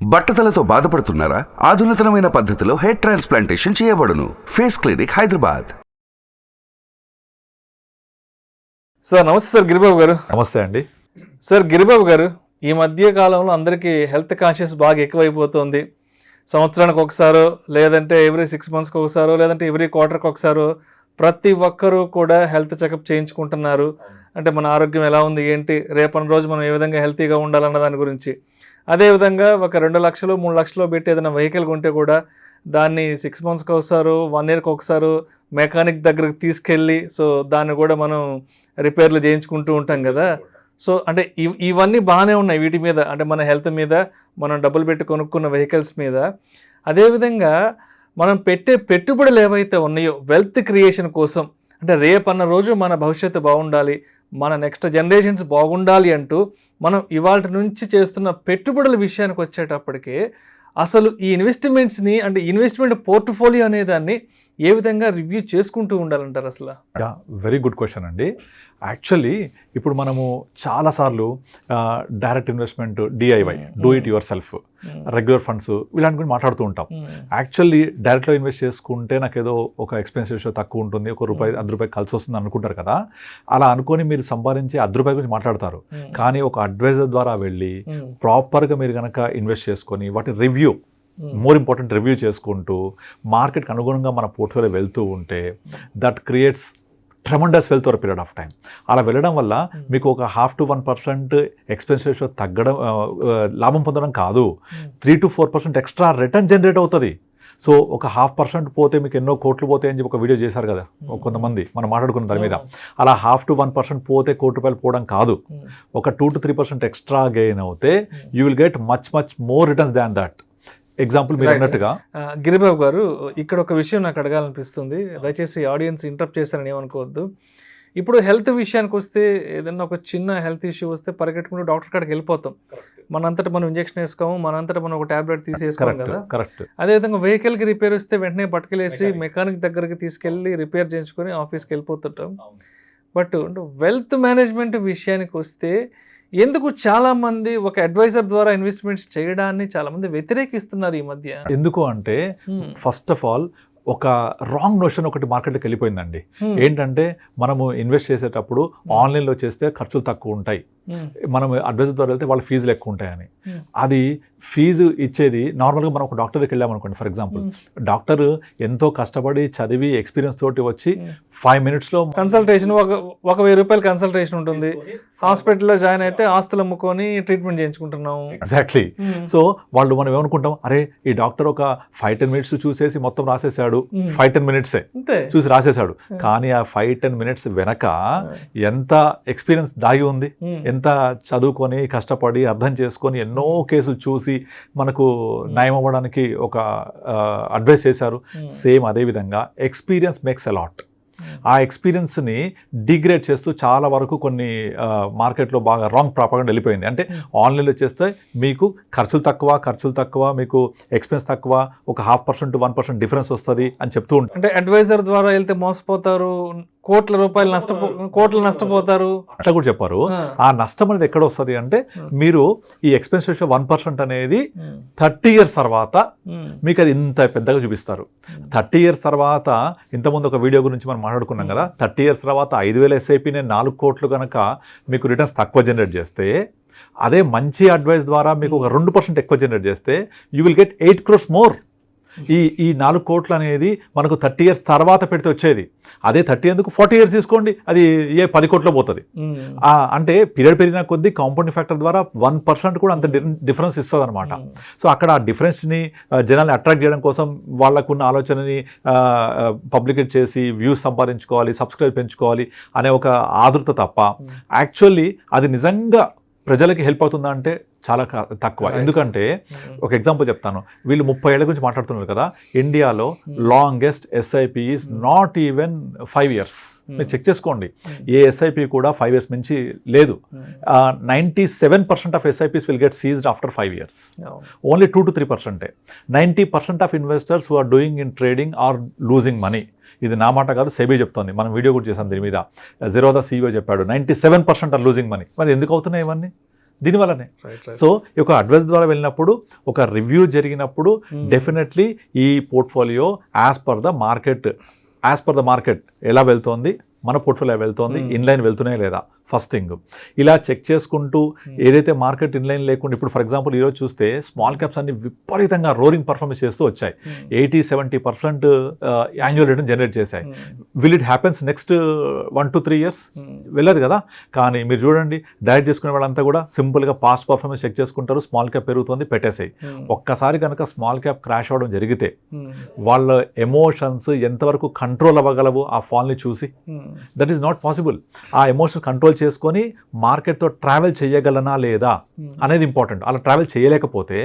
బట్టతలతో బాధపడుతున్నారా? ఆధునితనమైన పద్ధతిలో hair transplantation చేయబడును. Face clinic, Hyderabad. సార్ నమస్తే సార్ గిరిబాబు గారు. నమస్తే అండి. సార్ గిరిబాబు గారు, ఈ మధ్య కాలంలో అందరికీ హెల్త్ కాన్షియస్ బాగా ఎక్కువైపోతుంది. సంవత్సరానికి ఒకసారో, లేదంటే ఎవ్రీ 6 monthsకి ఒకసారో, లేదంటే ఎవ్రీ క్వార్టర్కి ఒకసారో ప్రతి ఒక్కరూ కూడా హెల్త్ చెకప్ చేయించుకుంటున్నారు. అంటే మన ఆరోగ్యం ఎలా ఉంది, ఏంటి, రేపటి రోజు మనం ఏ విధంగా హెల్తీగా ఉండాలన్న దాని గురించి. అదేవిధంగా ఒక 2 లక్షలు 3 లక్షలు పెట్టి ఏదైనా వెహికల్ కొంటే కూడా దాన్ని 6 monthsకి ఒకసారి 1 yearకి ఒకసారి మెకానిక్ దగ్గరికి తీసుకెళ్ళి దాన్ని కూడా మనం రిపేర్లు చేయించుకుంటూ ఉంటాం కదా. అంటే ఇవన్నీ బాగానే ఉన్నాయి వీటి మీద, అంటే మన హెల్త్ మీద, మనం డబ్బులు పెట్టి కొనుక్కున్న వెహికల్స్ మీద. అదేవిధంగా మనం పెట్టే పెట్టుబడులు ఏవైతే ఉన్నాయో వెల్త్ క్రియేషన్ కోసం, అంటే రేపన్న రోజు మన భవిష్యత్తు బాగుండాలి, మన నెక్స్ట్ జనరేషన్స్ బాగుండాలి అంటూ మనం ఇవాళ నుంచి చేస్తున్న పెట్టుబడుల విషయానికి వచ్చేటప్పటికే అసలు ఈ ఇన్వెస్ట్మెంట్స్ని, అంటే ఇన్వెస్ట్మెంట్ పోర్ట్ఫోలియో అనే దాన్ని ఏ విధంగా రివ్యూ చేసుకుంటూ ఉండాలంటారు అసలు? వెరీ గుడ్ క్వశ్చన్ అండి. యాక్చువల్లీ ఇప్పుడు మనము చాలాసార్లు direct investment, DIY, do it your self, regular funds ఇలాంటి గురించి మాట్లాడుతూ ఉంటాం. యాక్చువల్లీ డైరెక్ట్లో ఇన్వెస్ట్ చేసుకుంటే నాకు ఏదో ఒక ఎక్స్పెన్స్ రేషియో తక్కువ ఉంటుంది, ₹1 ₹10 కలిసి వస్తుంది అనుకుంటారు కదా. అలా అనుకొని మీరు సంపాదించే ₹10 గురించి మాట్లాడతారు. కానీ ఒక అడ్వైజర్ ద్వారా వెళ్ళి ప్రాపర్గా మీరు కనుక ఇన్వెస్ట్ చేసుకొని వాటి రివ్యూ, మోర్ ఇంపార్టెంట్ రివ్యూ చేసుకుంటూ మార్కెట్కి అనుగుణంగా మన పోర్ట్ఫోలియో వెళ్తూ ఉంటే that creates tremendous wealth over period of time. అలా వెళ్ళడం వల్ల మీకు ఒక 0.5 to 1% ఎక్స్పెన్స్ రేషియో తగ్గడం, లాభం పొందడం కాదు, 3 to 4% ఎక్స్ట్రా రిటర్న్ జనరేట్ అవుతుంది. సో ఒక 0.5% పోతే మీకు ఎన్నో కోట్లు పోతాయి అని చెప్పి ఒక వీడియో చేశారు కదా కొంతమంది, మనం మాట్లాడుకున్న దాని మీద. అలా 0.5 to 1% పోతే ₹1 పోవడం కాదు, ఒక 2 to 3% ఎక్స్ట్రా గెయిన్ అవుతే you will get much more returns than that. Example మీరు అన్నట్టుగా. గిరిబాబు గారు, ఇక్కడ ఒక విషయం నాకు అడగాలనిపిస్తుంది, దయచేసి ఆడియన్స్ ఇంటరప్ట్ చేస్తారని ఏమనుకోవద్దు. ఇప్పుడు హెల్త్ విషయానికి వస్తే, ఏదన్నా ఒక చిన్న హెల్త్ ఇష్యూ వస్తే పరిగెట్టుకుంటూ డాక్టర్ కాడికి వెళ్ళిపోతాం. మనంతటా మనం ఇంజెక్షన్ వేసుకోము, మనంతటా మనం ఒక టాబ్లెట్ తీసేసుకోం కదా. కరెక్ట్. అదేవిధంగా వెహికల్కి రిపేర్ వస్తే వెంటనే పట్టుకెళ్ళేసి మెకానిక్ దగ్గరికి తీసుకెళ్ళి రిపేర్ చేయించుకొని ఆఫీస్కి వెళ్ళిపోతుంటాం. బట్ వెల్త్ మేనేజ్మెంట్ విషయానికి వస్తే ఎందుకు చాలామంది ఒక అడ్వైజర్ ద్వారా ఇన్వెస్ట్మెంట్స్ చేయడాన్ని చాలామంది వ్యతిరేకిస్తున్నారు ఈ మధ్య? ఎందుకు అంటే ఫస్ట్ ఆఫ్ ఆల్ ఒక రాంగ్ నోషన్ ఒకటి మార్కెట్లోకి వెళ్ళిపోయిందండి. ఏంటంటే మనము ఇన్వెస్ట్ చేసేటప్పుడు ఆన్లైన్లో చేస్తే ఖర్చులు తక్కువ ఉంటాయి, మనం అడ్వైజర్ ద్వారా వెళ్తే వాళ్ళ ఫీజులు ఎక్కువ ఉంటాయని. అది ఫీజు ఇచ్చేది నార్మల్గా మనం ఒక డాక్టర్ దగ్గరికి వెళ్ళామనుకోండి, ఫర్ ఎగ్జాంపుల్ డాక్టర్ ఎంతో కష్టపడి చదివి ఎక్స్పీరియన్స్ తోటి వచ్చి 5 minutesలో కన్సల్టేషన్, ఒక ₹1000 కన్సల్టేషన్ ఉంటుంది. హాస్పిటల్లో జాయిన్ అయితే ఆస్తులు అమ్ముకొని ట్రీట్మెంట్ చేయించుకుంటున్నాం. ఎగ్జాక్ట్లీ. సో వాళ్ళు మనం ఏమనుకుంటాం, అరే ఈ డాక్టర్ ఒక 5-10 minutes చూసేసి మొత్తం రాసేసాడు, 5-10 minutes చూసి రాసేసాడు. కానీ ఆ 5-10 minutes వెనక ఎంత ఎక్స్పీరియన్స్ దాగి ఉంది, ఎంత చదువుకొని కష్టపడి అర్థం చేసుకొని ఎన్నో కేసులు చూసి మనకు న్యాయం అవ్వడానికి ఒక అడ్వైస్ చేశారు. సేమ్ అదేవిధంగా ఎక్స్పీరియన్స్ మేక్స్ ఎ లాట్. ఆ ఎక్స్పీరియన్స్ని డిగ్రేడ్ చేస్తూ చాలా వరకు కొన్ని మార్కెట్లో బాగా రాంగ్ ప్రాపగండా వెళ్ళిపోయింది. అంటే ఆన్లైన్లో చేస్తే మీకు ఖర్చులు తక్కువ, మీకు ఎక్స్పెన్స్ తక్కువ, ఒక 0.5% to 1% డిఫరెన్స్ వస్తుంది అని చెప్తూ ఉంటారు. అంటే అడ్వైజర్ ద్వారా వెళ్తే మోసపోతారు, కోట్ల నష్టపోతారు అట్లా కూడా చెప్పారు. ఆ నష్టం అనేది ఎక్కడ వస్తుంది అంటే, మీరు ఈ ఎక్స్పెన్స్ రేషియో 1% అనేది 30 years తర్వాత మీకు అది ఇంత పెద్దగా చూపిస్తారు. 30 years తర్వాత, ఇంతకుముందు ఒక వీడియో గురించి మనం మాట్లాడుకున్నాం కదా, 30 years తర్వాత 5,000 SIP 4 కోట్లు కనుక మీకు రిటర్న్స్ తక్కువ జనరేట్ చేస్తే, అదే మంచి అడ్వైస్ ద్వారా మీకు ఒక 2% ఎక్కువ జనరేట్ చేస్తే you will get 8 crores more. ఈ 4 కోట్లు అనేది మనకు 30 years తర్వాత పెడితే వచ్చేది. అదే 30 ఎందుకు 40 years తీసుకోండి, అది 10 కోట్లో పోతుంది. అంటే పీరియడ్ పెరిగిన కొద్దీ కాంపౌండింగ్ ఫ్యాక్టర్ ద్వారా 1% కూడా అంత డిఫరెన్స్ ఇస్తుంది అనమాట. సో అక్కడ ఆ డిఫరెన్స్ని జనాల్ని అట్రాక్ట్ చేయడం కోసం వాళ్ళకున్న ఆలోచనని పబ్లికేట్ చేసి వ్యూస్ సంపాదించుకోవాలి, సబ్స్క్రైబ్ పెంచుకోవాలి అనే ఒక ఆదుర్త తప్ప యాక్చువల్లీ అది నిజంగా ప్రజలకి హెల్ప్ అవుతుందా అంటే చాలా తక్కువ. ఎందుకంటే ఒక ఎగ్జాంపుల్ చెప్తాను. వీళ్ళు 30 ఏళ్ల గురించి మాట్లాడుతున్నారు కదా, ఇండియాలో longest SIP is not even 5 years. మీరు చెక్ చేసుకోండి, ఏ SIP కూడా 5 years మించి లేదు. 97% of SIPs will get seized after 5 years. Only 2 to 3%. 90% of investors who are doing in trading are losing money. ఇది నా మాట కాదు, సెబీ చెప్తోంది. మనం వీడియో కూడా చేసాం దీని మీద. Zerodha CEO చెప్పాడు 97% ఆర్ లూజింగ్ మనీ. మరి ఎందుకు అవుతున్నాయి ఇవన్నీ? దీనివల్లనే. రైట్ సో ఈ ఒక అడ్వైస్ ద్వారా వెళ్ళినప్పుడు ఒక రివ్యూ జరిగినప్పుడు డెఫినెట్లీ ఈ portfolio as per the market ఎలా వెళ్తోంది, మన పోర్ట్ఫోలియో వెళ్తోంది, ఇన్లైన్ వెళ్తున్నాయి లేదా, ఫస్ట్ థింగ్ ఇలా చెక్ చేసుకుంటూ ఏదైతే మార్కెట్ ఇన్లైన్ లేకుండా ఇప్పుడు ఫర్ ఎగ్జాంపుల్ ఈరోజు చూస్తే స్మాల్ క్యాప్స్ అన్ని విపరీతంగా రోరింగ్ పర్ఫార్మెన్స్ చేస్తూ వచ్చాయి, 80-70% యాన్యువల్ రిటర్న్ జనరేట్ చేశాయి. Will it happens next 1 to 3 years? వెళ్ళదు కదా. కానీ మీరు చూడండి, డైరెక్ట్ చేసుకునే వాళ్ళంతా కూడా సింపుల్గా పాస్ట్ పర్ఫార్మెన్స్ చెక్ చేసుకుంటారు, స్మాల్ క్యాప్ పెరుగుతుంది పెట్టేసాయి. ఒక్కసారి కనుక స్మాల్ క్యాప్ క్రాష్ అవ్వడం జరిగితే వాళ్ళ ఎమోషన్స్ ఎంతవరకు కంట్రోల్ అవ్వగలవు ఆ ఫాల్ని చూసి? That is not possible. ఆ ఎమోషన్ కంట్రోల్ చేసుకొని మార్కెట్తో ట్రావెల్ చేయగలనా లేదా అనేది ఇంపార్టెంట్. అలా ట్రావెల్ చేయలేకపోతే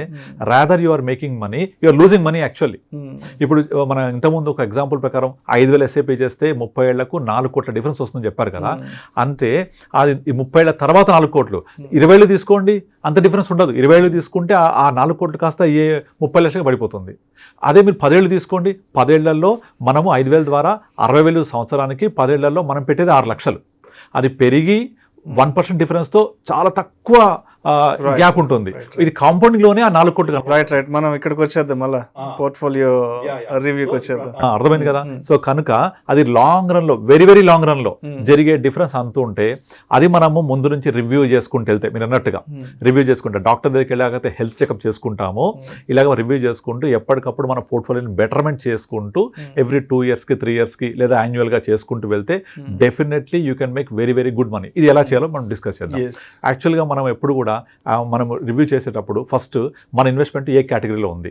rather you are making money, you are losing money actually. ఇప్పుడు మనం ఇంతకుముందు ఒక ఎగ్జాంపుల్ ప్రకారం 5,000 ఎస్ఐపి చేస్తే 30 ఏళ్లకు 4 కోట్ల డిఫరెన్స్ వస్తుందని చెప్పారు కదా. అంటే అది 30 ఏళ్ల తర్వాత 4 కోట్లు, 20 ఏళ్ళు తీసుకోండి అంత డిఫరెన్స్ ఉండదు. 20 ఏళ్ళు తీసుకుంటే ఆ 4 కోట్లు కాస్త 30 లక్షలకు పడిపోతుంది. అదే మీరు 10 ఏళ్ళు తీసుకోండి, 10 ఏళ్లలో మనము 5,000 ద్వారా 60,000 సంవత్సరానికి, 10 ఏళ్లలో మనం పెట్టేది 6 లక్షలు. అది పెరిగి 1% డిఫరెన్స్తో చాలా తక్కువ గ్యాప్ ఉంటుంది. ఇది కాంపౌండింగ్ లోనే ఆ 4 కోట్లు. రైట్ మనం ఇక్కడికి వచ్చేద్దాం, మళ్ళీ పోర్ట్ఫోలియో రివ్యూకి వచ్చేద్దాం. అర్థమైంది కదా. సో కనుక అది లాంగ్ రన్ లో, వెరీ వెరీ లాంగ్ రన్ లో జరిగే డిఫరెన్స్ అంతూ ఉంటే అది మనము ముందు నుంచి రివ్యూ చేసుకుంటూ వెళ్తే, మీరు అన్నట్టుగా రివ్యూ చేసుకుంటే డాక్టర్ దగ్గరికి ఎలాగైతే హెల్త్ చెకప్ చేసుకుంటామో ఇలాగ రివ్యూ చేసుకుంటూ ఎప్పటికప్పుడు మన పోర్ట్ఫోలియోని బెటర్మెంట్ చేసుకుంటూ ఎవ్రీ 2 yearsకి 3 yearsకి లేదా యాన్యువల్ గా చేసుకుంటూ వెళ్తే definitely you can make very very good money. ఇది ఎలా చేయాలో మనం డిస్కస్ చేద్దాం. యాక్చువల్గా మనం ఎప్పుడు కూడా మనం రివ్యూ చేసేటప్పుడు ఫస్ట్ మన ఇన్వెస్ట్మెంట్ ఏ కేటగిరీలో ఉంది,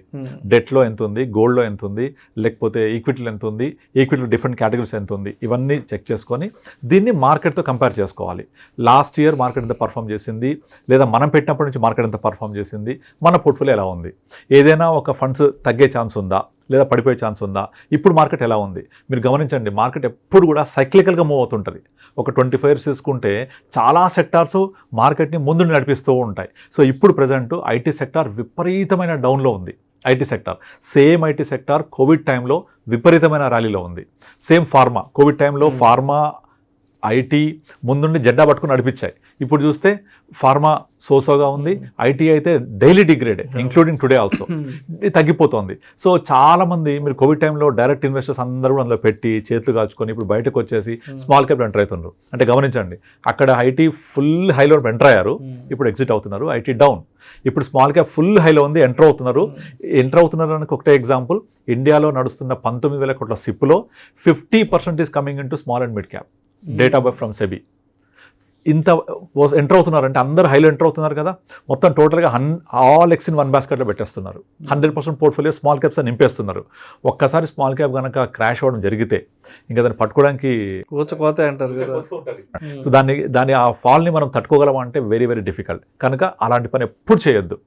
డెట్లో ఎంత ఉంది, గోల్డ్లో ఎంత ఉంది, లేకపోతే ఈక్విటీలో ఎంత ఉంది, ఈక్విటీలో డిఫరెంట్ కేటగిరీస్ ఎంత ఉంది, ఇవన్నీ చెక్ చేసుకొని దీన్ని మార్కెట్తో కంపేర్ చేసుకోవాలి. లాస్ట్ ఇయర్ మార్కెట్ ఎంత పర్ఫామ్ చేసింది, లేదా మనం పెట్టినప్పటి నుంచి మార్కెట్ ఎంత పర్ఫామ్ చేసింది, మన పోర్ట్ఫోలియో ఎలా ఉంది, ఏదైనా ఒక ఫండ్స్ తగ్గే ఛాన్స్ ఉందా లేదా పడిపోయే ఛాన్స్ ఉందా, ఇప్పుడు మార్కెట్ ఎలా ఉంది. మీరు గమనించండి, మార్కెట్ ఎప్పుడు కూడా సైక్లికల్గా మూవ్ అవుతుంటుంది. ఒక 25 years తీసుకుంటే చాలా సెక్టార్స్ మార్కెట్ని ముందు నడిపిస్తూ ఉంటాయి. సో ఇప్పుడు ప్రజెంట్ ఐటీ సెక్టార్ విపరీతమైన డౌన్లో ఉంది. ఐటీ సెక్టార్ కోవిడ్ టైంలో విపరీతమైన ర్యాలీలో ఉంది. సేమ్ ఫార్మా, కోవిడ్ టైంలో ఫార్మా ఐటీ ముందుండి జెండా పట్టుకుని నడిపించాయి. ఇప్పుడు చూస్తే ఫార్మా సోసోగా ఉంది, ఐటీ అయితే daily degrade including today also తగ్గిపోతుంది. సో చాలామంది మీరు కోవిడ్ టైంలో డైరెక్ట్ ఇన్వెస్టర్స్ అందరూ అందులో పెట్టి చేతులు కాల్చుకొని ఇప్పుడు బయటకు వచ్చేసి స్మాల్ క్యాప్ ఎంటర్ అవుతున్నారు. అంటే గమనించండి, అక్కడ ఐటీ ఫుల్ హైలో ఎంటర్ అయ్యారు, ఇప్పుడు ఎగ్జిట్ అవుతున్నారు. ఐటీ డౌన్, ఇప్పుడు స్మాల్ క్యాప్ ఫుల్ హైలో ఉంది, ఎంటర్ అవుతున్నారు అని ఒకటే ఎగ్జాంపుల్, ఇండియాలో నడుస్తున్న 19,000 కోట్ల సిప్లో 50% is coming in to small and mid cap. Data from SEBI. ఇంత ఎంటర్ అవుతున్నారంటే అందరూ హైలో ఎంటర్ అవుతున్నారు కదా. మొత్తం టోటల్గా ఆల్ ఎక్స్ ఇన్ వన్ బాస్కెట్లో పెట్టేస్తున్నారు. 100% పోర్ట్ఫోలియో స్మాల్ క్యాప్స్ అని నింపేస్తున్నారు. ఒక్కసారి స్మాల్ క్యాప్ కనుక క్రాష్ అవ్వడం జరిగితే ఇంకా దాన్ని పట్టుకోవడానికి కూర్చోపోతే అంటారు కదా. సో దాన్ని ఆ ఫాల్ని మనం తట్టుకోగలం అంటే వెరీ వెరీ డిఫికల్ట్. కనుక అలాంటి పని ఎప్పుడు చేయొద్దు.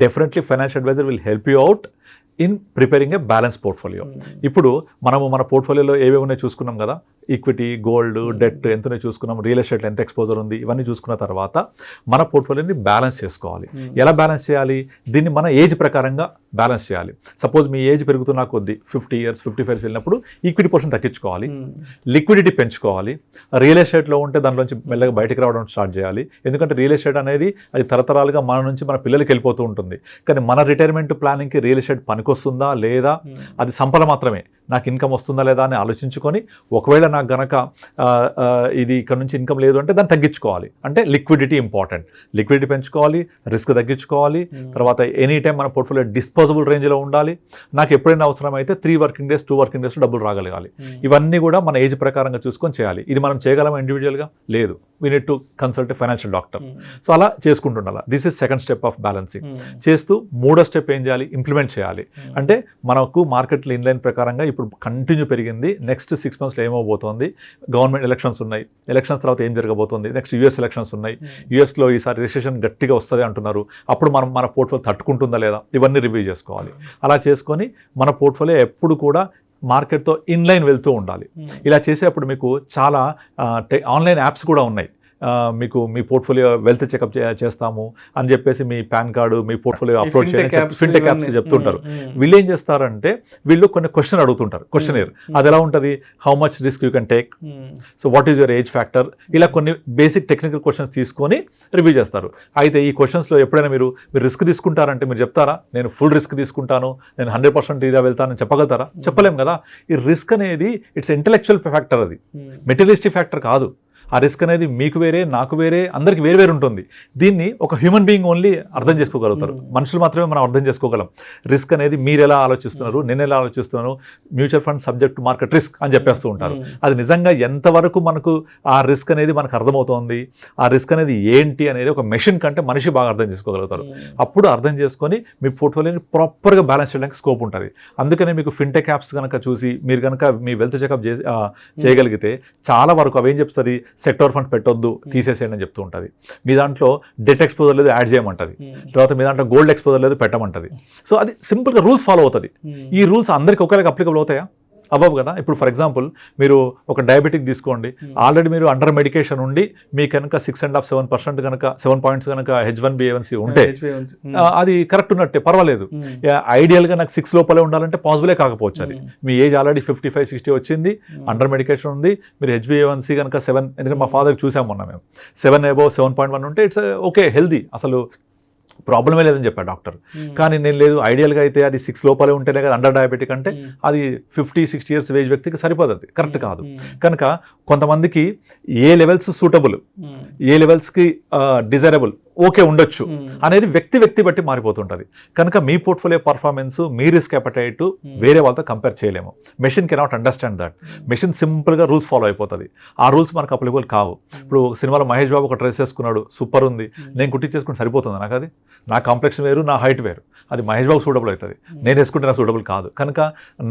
Definitely financial advisor will help you out in preparing a balance portfolio. ఇప్పుడు మనము మన పోర్ట్ఫోలియోలో ఏవేవి ఉన్నాయో చూసుకున్నాం కదా, ఈక్విటీ, గోల్డ్, డెట్ ఎంతనే చూసుకున్నాం, రియల్ ఎస్టేట్లో ఎంత ఎక్స్పోజర్ ఉంది, ఇవన్నీ చూసుకున్న తర్వాత మన పోర్ట్ఫోలియోని బ్యాలెన్స్ చేసుకోవాలి. ఎలా బ్యాలెన్స్ చేయాలి? దీన్ని మన ఏజ్ ప్రకారంగా బ్యాలెన్స్ చేయాలి. సపోజ్ మీ ఏజ్ పెరుగుతున్న కొద్దీ 50 years 55 years వెళ్ళినప్పుడు ఈక్విటీ పోర్షన్ తగ్గించుకోవాలి, లిక్విడిటీ పెంచుకోవాలి. రియల్ ఎస్టేట్లో ఉంటే దానిలోంచి మెల్లగా బయటకు రావడం స్టార్ట్ చేయాలి. ఎందుకంటే రియల్ ఎస్టేట్ అనేది అది తరతరాలుగా మన నుంచి మన పిల్లలకి వెళ్ళిపోతూ ఉంటుంది. కానీ మన రిటైర్మెంట్ ప్లానింగ్కి రియల్ ఎస్టేట్ పనికొస్తుందా లేదా, అది సంపద మాత్రమే, నాకు ఇన్కమ్ వస్తుందా లేదా అని ఆలోచించుకొని, ఒకవేళ నాకు గనక ఇది ఇక్కడ నుంచి ఇన్కమ్ లేదు అంటే దాన్ని తగ్గించుకోవాలి. అంటే లిక్విడిటీ ఇంపార్టెంట్, లిక్విడిటీ పెంచుకోవాలి, రిస్క్ తగ్గించుకోవాలి. తర్వాత ఎనీ టైం మన పోర్ట్ఫోలియో డిస్పోజబుల్ రేంజ్లో ఉండాలి. నాకు ఎప్పుడైనా అవసరం అయితే 3 working days 2 working days డబ్బులు రాగలగాలి. ఇవన్నీ కూడా మన ఏజ్ ప్రకారంగా చూసుకొని చేయాలి. ఇది మనం చేయగలమా ఇండివిజువల్గా? లేదు, we need to consult a financial doctor. So అలా చేసుకుంటుండాలి. This is second step of balancing. చేస్తూ మూడో స్టెప్ ఏం చేయాలి? ఇంప్లిమెంట్ చేయాలి. అంటే మనకు మార్కెట్లో ఇన్లైన్ ప్రకారంగా ఇప్పుడు కంటిన్యూ పెరిగింది. నెక్స్ట్ 6 monthsలో ఏమవబోతోంది? గవర్నమెంట్ ఎలక్షన్స్ ఉన్నాయి, ఎలక్షన్స్ తర్వాత ఏం జరగబోతోంది? నెక్స్ట్ US ఎలక్షన్స్ ఉన్నాయి, యూఎస్లో ఈసారి రిసెషన్ గట్టిగా వస్తుంది అంటున్నారు. అప్పుడు మన పోర్ట్ఫోలియో తట్టుకుంటుందా లేదా, ఇవన్నీ రివ్యూ చేసుకోవాలి. అలా చేసుకొని మన పోర్ట్ఫోలియో ఎప్పుడు కూడా మార్కెట్తో ఇన్లైన్ వెళ్తూ ఉండాలి. ఇలా చేసేటప్పుడు మీకు చాలా ఆన్లైన్ యాప్స్ కూడా ఉన్నాయి. మీకు మీ పోర్ట్ఫోలియో వెల్త్ చెకప్ చేస్తాము అని చెప్పేసి మీ పాన్ కార్డు మీ పోర్ట్ఫోలియో అప్లోడ్ చేయాలి ఫిన్టెక్ యాప్స్ చెప్తుంటారు. వీళ్ళు ఏం చేస్తారంటే వీళ్ళు కొన్ని క్వశ్చన్ అడుగుతుంటారు, క్వశ్చనర్. అది ఎలా ఉంటుంది, how much risk you can take, so what is your age factor, ఇలా కొన్ని బేసిక్ టెక్నికల్ క్వశ్చన్స్ తీసుకొని రివ్యూ చేస్తారు. అయితే ఈ క్వశ్చన్స్లో ఎప్పుడైనా మీరు రిస్క్ తీసుకుంటారంటే మీరు చెప్తారా, నేను ఫుల్ రిస్క్ తీసుకుంటాను, నేను 100% ఇలా వెళ్తానని చెప్పగలుగుతారా? చెప్పలేం కదా. ఈ రిస్క్ అనేది ఇట్స్ ఇంటెలెక్చువల్ ఫ్యాక్టర్, అది మెటీరియలిస్టిక్ ఫ్యాక్టర్ కాదు. ఆ రిస్క్ అనేది మీకు వేరే, నాకు వేరే, అందరికి వేరు వేరు ఉంటుంది. దీన్ని ఒక హ్యూమన్ బీయింగ్ ఓన్లీ అర్థం చేసుకోగలుగుతారు, మనుషులు మాత్రమే మనం అర్థం చేసుకోగలం. రిస్క్ అనేది మీరు ఎలా ఆలోచిస్తున్నారు, నేను ఎలా ఆలోచిస్తున్నాను, mutual fund subject market risk అని చెప్పేస్తూ ఉంటారు. అది నిజంగా ఎంతవరకు మనకు ఆ రిస్క్ అనేది మనకు అర్థమవుతోంది, ఆ రిస్క్ అనేది ఏంటి అనేది ఒక మెషిన్ కంటే మనిషి బాగా అర్థం చేసుకోగలుగుతారు. అప్పుడు అర్థం చేసుకొని మీ పోర్ట్ఫోలియోని ప్రాపర్గా బ్యాలెన్స్ చేయడానికి స్కోప్ ఉంటుంది. అందుకనే మీకు ఫిన్టెక్ యాప్స్ కనుక చూసి మీరు కనుక మీ వెల్త్ చెకప్ చేయగలిగితే చాలా వరకు అవేం చెప్తుంది, సెక్టర్ ఫండ్ పెట్టొద్దు, తీసేసేయండి అని చెప్తూ ఉంటుంది. మీ దాంట్లో డెట్ ఎక్స్పోజర్ లేదు యాడ్ చేయమంటుంది, తర్వాత మీ దాంట్లో గోల్డ్ ఎక్స్పోజర్ లేదు పెట్టమంటుంది. సో అది సింపుల్గా రూల్స్ ఫాలో అవుతుంది. ఈ రూల్స్ అందరికీ ఒకేలాగా అప్లికబుల్ అవుతాయా? అవ్వవు కదా. ఇప్పుడు ఫర్ ఎగ్జాంపుల్ మీరు ఒక డయాబెటిక్ తీసుకోండి, ఆల్రెడీ మీరు అండర్ మెడికేషన్ ఉండి మీకు కనుక 6.5-7% కనుక 7 పాయింట్స్ కనుక H1B1C ఉంటే అది కరెక్ట్ ఉన్నట్టే, పర్వాలేదు. ఐడియల్గా నాకు 6 లోపలే ఉండాలంటే పాసిబులే కాకపోవచ్చు. అది మీ ఏజ్ ఆల్రెడీ 55-60 వచ్చింది, అండర్ మెడికేషన్ ఉంది, మీరు HbA1c కనుక 7, ఎందుకంటే మా ఫాదర్కి చూసాం మొన్న మేము, 7 above 7.1 ఉంటే ఇట్స్ ఓకే, హెల్దీ, అసలు ప్రాబ్లమే లేదని చెప్పాడు డాక్టర్. కానీ నేను లేదు, ఐడియల్గా అయితే అది 6 లోపలే ఉంటేనే కదా అండర్ డయాబెటిక్ అంటే, అది 50-60 ఇయర్స్ ఏజ్ వ్యక్తికి సరిపోదు, అది కరెక్ట్ కాదు. కనుక కొంతమందికి A levels suitable, A లెవెల్స్కి desirable okay ఉండొచ్చు అనేది వ్యక్తి బట్టి మారిపోతుంటుంది. కనుక మీ పోర్ట్ఫోలియో పర్ఫార్మెన్స్, మీ రిస్క్ అపెటైట్ వేరే వాళ్ళతో కంపేర్ చేయలేము. Machine cannot understand that. Machine సింపుల్గా రూల్స్ ఫాలో అయిపోతుంది. ఆ రూల్స్ మనకు అప్లికబుల్ కావు. ఇప్పుడు సినిమాలో మహేష్ బాబు ఒక డ్రెస్ వేసుకున్నాడు, సూపర్ ఉంది, నేను కుట్టించేసుకుని సరిపోతుంది నాకు? అది నా కాంప్లెక్షన్ వేరు, నా హైట్ వేరు, అది మహేష్ బాబు సూటబుల్ అవుతుంది, నేను వేసుకుంటే నాకు సూటబుల్ కాదు. కనుక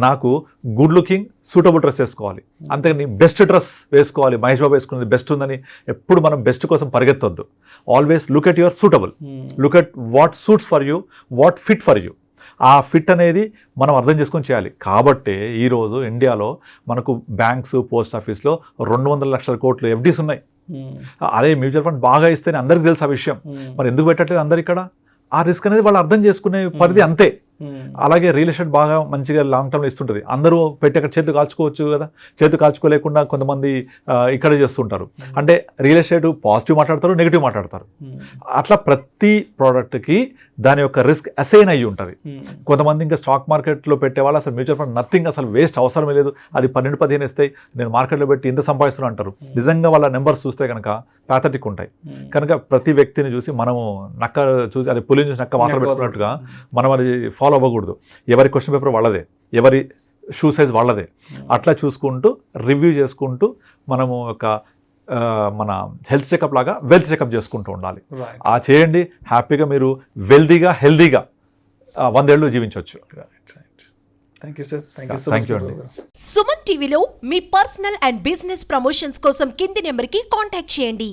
నాకు గుడ్ లుకింగ్ సూటబుల్ డ్రెస్ వేసుకోవాలి, అంతేగాని బెస్ట్ డ్రెస్ వేసుకోవాలి, మహేష్ బాబు వేసుకున్నది బెస్ట్ ఉందని ఎప్పుడు మనం బెస్ట్ కోసం పరిగెత్తొద్దు. Always look at your suitable, look at what suits for you, what fit for you. ఆ ఫిట్ అనేది మనం అర్థం చేసుకొని చేయాలి. కాబట్టే ఈరోజు ఇండియాలో మనకు బ్యాంక్స్, పోస్ట్ ఆఫీస్లో 200 లక్షల కోట్లు ఎఫ్డీస్ ఉన్నాయి. అదే మ్యూచువల్ ఫండ్ బాగా ఇస్తేనే అందరికీ తెలుసు ఆ విషయం, మరి ఎందుకు పెట్టట్లేదు అందరు ఇక్కడ? ఆ రిస్క్ అనేది వాళ్ళు అర్థం చేసుకునే పరిధి అంతే. అలాగే రియల్ ఎస్టేట్ బాగా మంచిగా లాంగ్ టర్మ్లో ఇస్తుంటుంది, అందరూ పెట్టి అక్కడ చేతులు కాల్చుకోవచ్చు కదా, చేతులు కాల్చుకోలేకుండా కొంతమంది ఇక్కడ చేస్తుంటారు. అంటే రియల్ ఎస్టేట్ పాజిటివ్ మాట్లాడతారు, నెగిటివ్ మాట్లాడతారు. అట్లా ప్రతి ప్రోడక్ట్కి దాని యొక్క రిస్క్ అసైన్ అయ్యి ఉంటుంది. కొంతమంది ఇంకా స్టాక్ మార్కెట్లో పెట్టే వాళ్ళు అసలు మ్యూచువల్ ఫండ్ నథింగ్, అసలు వేస్ట్, అవసరమే లేదు, అది 12-15 ఇస్తాయి, నేను మార్కెట్లో పెట్టి ఇంత సంపాదిస్తున్నాను అంటారు. నిజంగా వాళ్ళ నెంబర్స్ చూస్తే కనుక ప్యాథటిక్ ఉంటాయి. కనుక ప్రతి వ్యక్తిని చూసి మనము నక్క చూసి, అది పులిని చూసి నక్క మాత్రం పెట్టుకున్నట్టుగా మనం అది ఫాలో అవ్వకూడదు. ఎవరి క్వశ్చన్ పేపర్ వాళ్ళదే, ఎవరి షూ సైజ్ వాళ్ళదే. అట్లా చూసుకుంటూ రివ్యూ చేసుకుంటూ మనము ఒక మన హెల్త్ చెకప్ లాగా వెల్త్ చెకప్ చేసుకుంటూ ఉండాలి. ఆ చేయండి, హ్యాపీగా మీరు వెల్దీగా హెల్దీగా 100 ఏళ్ళు జీవించవచ్చు. Thank you sir. Thank you అండి. సుమన్ టీవీలో మీ పర్సనల్ అండ్ బిజినెస్ ప్రమోషన్స్ కోసం కింది నెంబర్కి కాంటాక్ట్ చేయండి.